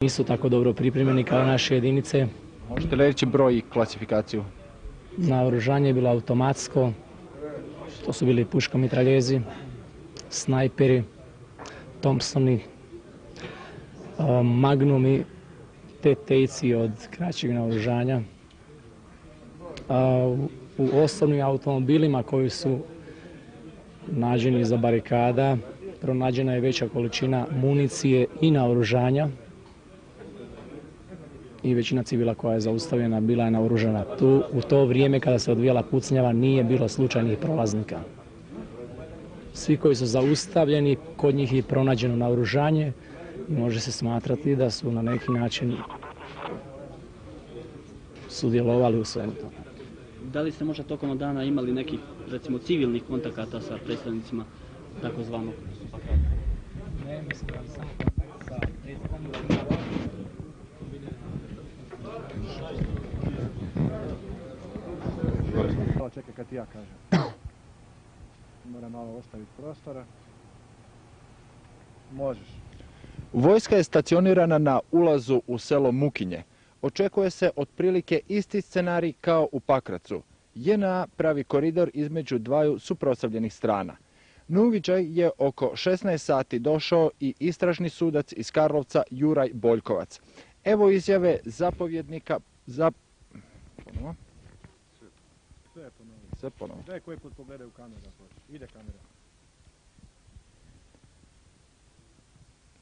Nisu tako dobro pripremljeni kao naše jedinice. Možete li reći broj i klasifikaciju? Naoružanje je bilo automatsko, to su bili puškomitraljezi, snajperi, Thompsoni, Magnumi, TT-ci od kraćeg naoružanja. U osobnim automobilima koji su nađeni iza barikada pronađena je veća količina municije i naoružanja i većina civila koja je zaustavljena bila je naoružana. U to vrijeme kada se odvijala pucnjava nije bilo slučajnih prolaznika. Svi koji su zaustavljeni, kod njih je pronađeno naoružanje i može se smatrati da su na neki način sudjelovali u svemu tome. Da li ste možda tokom dana imali nekih, recimo, civilnih kontakata sa predstavnicima takozvanog paketa? Ne, mislim da sam kontakt sa predstavnicima. Čekaj kad ti ja kažem. Moram malo ostaviti prostora. Možeš. Vojska je stacionirana na ulazu u selo Mukinje. Očekuje se otprilike isti scenarij kao u Pakracu. JNA pravi koridor između dvaju suprotstavljenih strana. Na uviđaj je oko 16 sati došao i istražni sudac iz Karlovca Juraj Boljkovac. Evo izjave zapovjednika Sve ponovo. Daj koji put pogledaj u kameru. Ide kamera.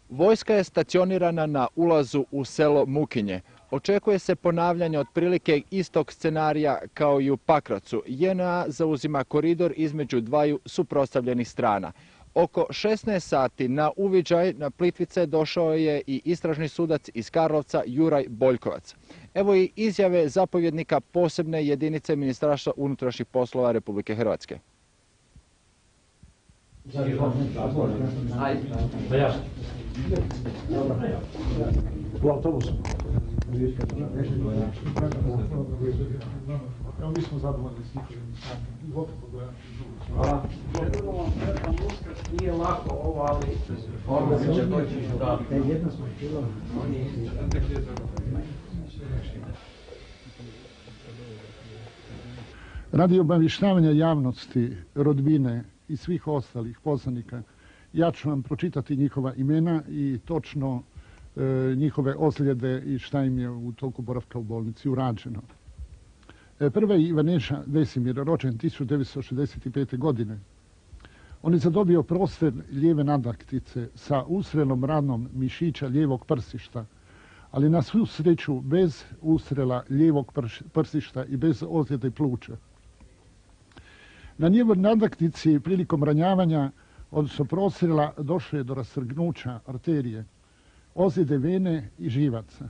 Vojska je stacionirana na ulazu u selo Mukinje. Očekuje se ponavljanje otprilike istog scenarija kao i u Pakracu. JNA zauzima koridor između dvaju suprotstavljenih strana. Oko 16 sati na uviđaj na Plitvice došao je i istražni sudac iz Karlovca Juraj Boljkovac. Evo i izjave zapovjednika posebne jedinice Ministarstva unutrašnjih poslova Republike Hrvatske. U autobusu. Evo mi smo zadovoljni s njihovim Hvala. Nije lako ovo, ali ovo će doći da... Jedno smo htjelo. Radi obavještavanja javnosti, rodbine i svih ostalih poznanika, ja ću vam pročitati njihova imena i točno njihove ozljede i šta im je u toku boravka u bolnici urađeno. Prva je Ivaneša Vesimir, rođen 1965. godine. On je zadobio prostor lijeve nadlaktice sa ustrelom ranom mišića lijevog prsišta, ali na svu sreću bez ustrela lijevog prsišta i bez ozljede pluća. Na njegovoj nadlaktici prilikom ranjavanja, odnosno prostrela, došlo je do rasrgnuća arterije, ozljede vene i živaca.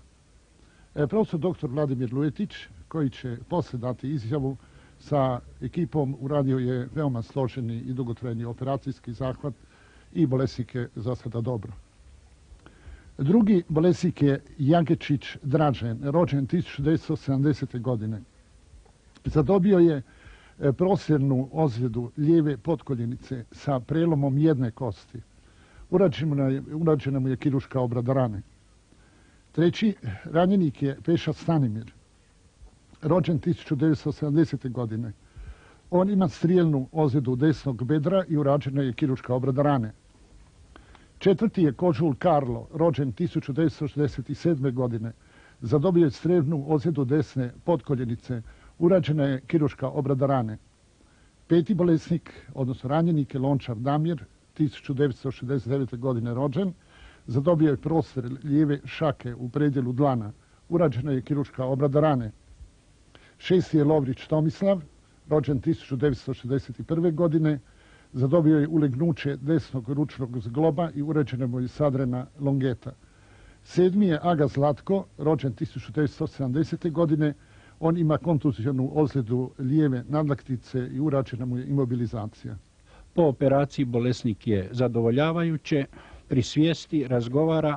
Profesor dr. Vladimir Lujetić, koji će poslije dati izjavu sa ekipom, uradio je veoma složeni i dugotrajni operacijski zahvat i bolesnik je za sada dobro. Drugi bolesnik je Jagečić Dražen, rođen 1970. godine. Zadobio je prosjernu ozljedu lijeve potkoljenice sa prelomom jedne kosti. Urađena mu je kirurška obrada rane. Treći ranjenik je Peša Stanimir, rođen 1970. godine. On ima strijelnu ozljedu desnog bedra i urađena je kirurška obrada rane. Četvrti je Kožul Karlo, rođen 1967. godine. Zadobio je strijelnu ozljedu desne potkoljenice, urađena je kirurška obrada rane. Peti bolesnik, odnosno ranjenik je Lončar Damir, 1969. godine rođen. Zadobio je prostor lijeve šake u predjelu dlana. Urađena je kirurška obrada rane. Šesti je Lovrić Tomislav, rođen 1961. godine. Zadobio je ulegnuće desnog ručnog zgloba i urađena mu je sadrena longeta. Sedmi je Aga Zlatko, rođen 1970. godine. On ima kontuzijonu ozljedu lijeve nadlaktice i urađena mu je imobilizacija. Po operaciji bolesnik je zadovoljavajuće, pri svijesti, razgovara,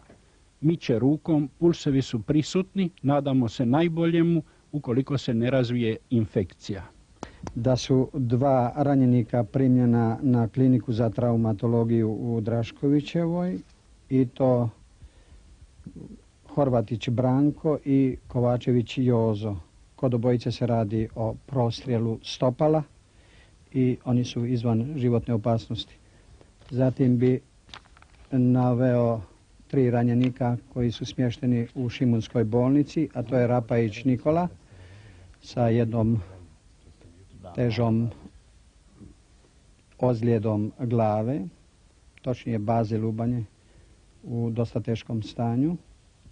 miče rukom, pulsevi su prisutni, nadamo se najboljemu ukoliko se ne razvije infekcija. Da su dva ranjenika primljena na kliniku za traumatologiju u Draškovićevoj i to Horvatić Branko i Kovačević Jozo. Kod obojice se radi o prostrijelu stopala i oni su izvan životne opasnosti. Zatim bi naveo 3 ranjenika koji su smješteni u Šimunskoj bolnici, a to je Rapajić Nikola sa jednom težom ozljedom glave, točnije baze lubanje u dosta teškom stanju.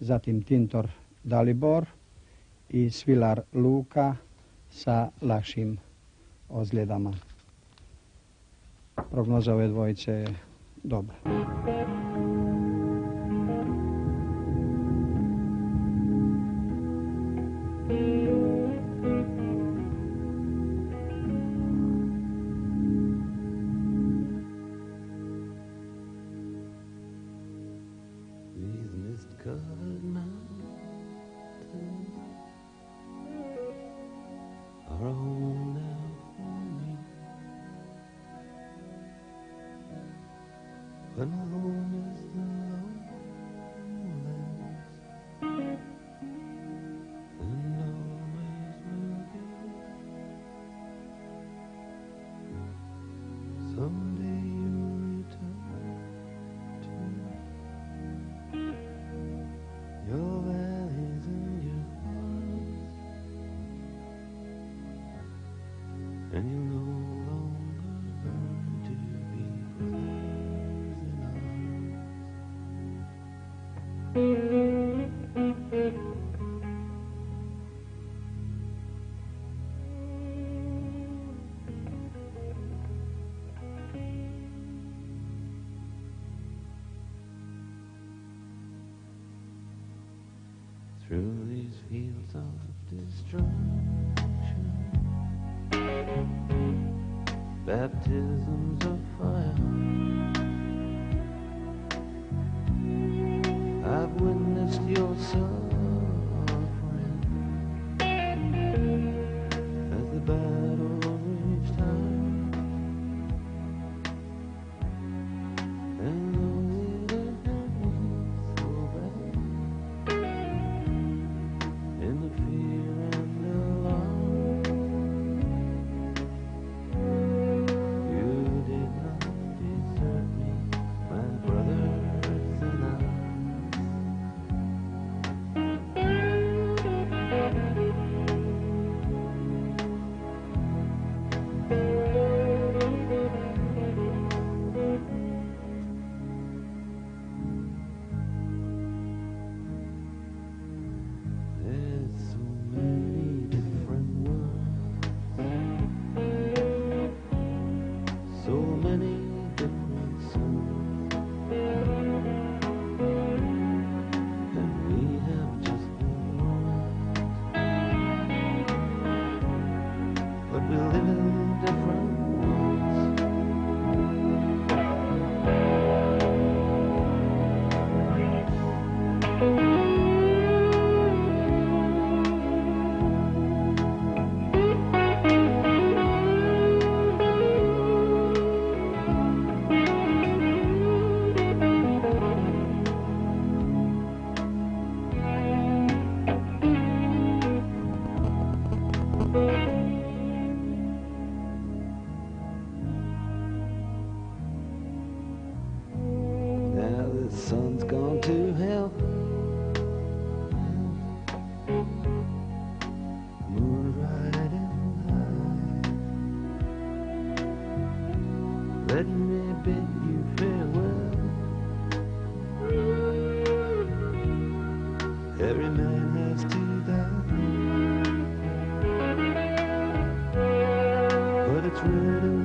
Zatim Tintor Dalibor i Svilar Luka sa lakšim ozljedama. Prognoza ove dvojice je dobra. Through these fields of destruction, baptisms of fire, I've witnessed your suffering as the battle reached high, and though it happened so bad, in the fear and alarm, you did not desert me, my brothers and I. There's so many different worlds, so many different suns, and we have just been but we live in different worlds. Now the sun's gone to hell, moon's riding high. Let me bid you farewell. Every man has to die, but it's written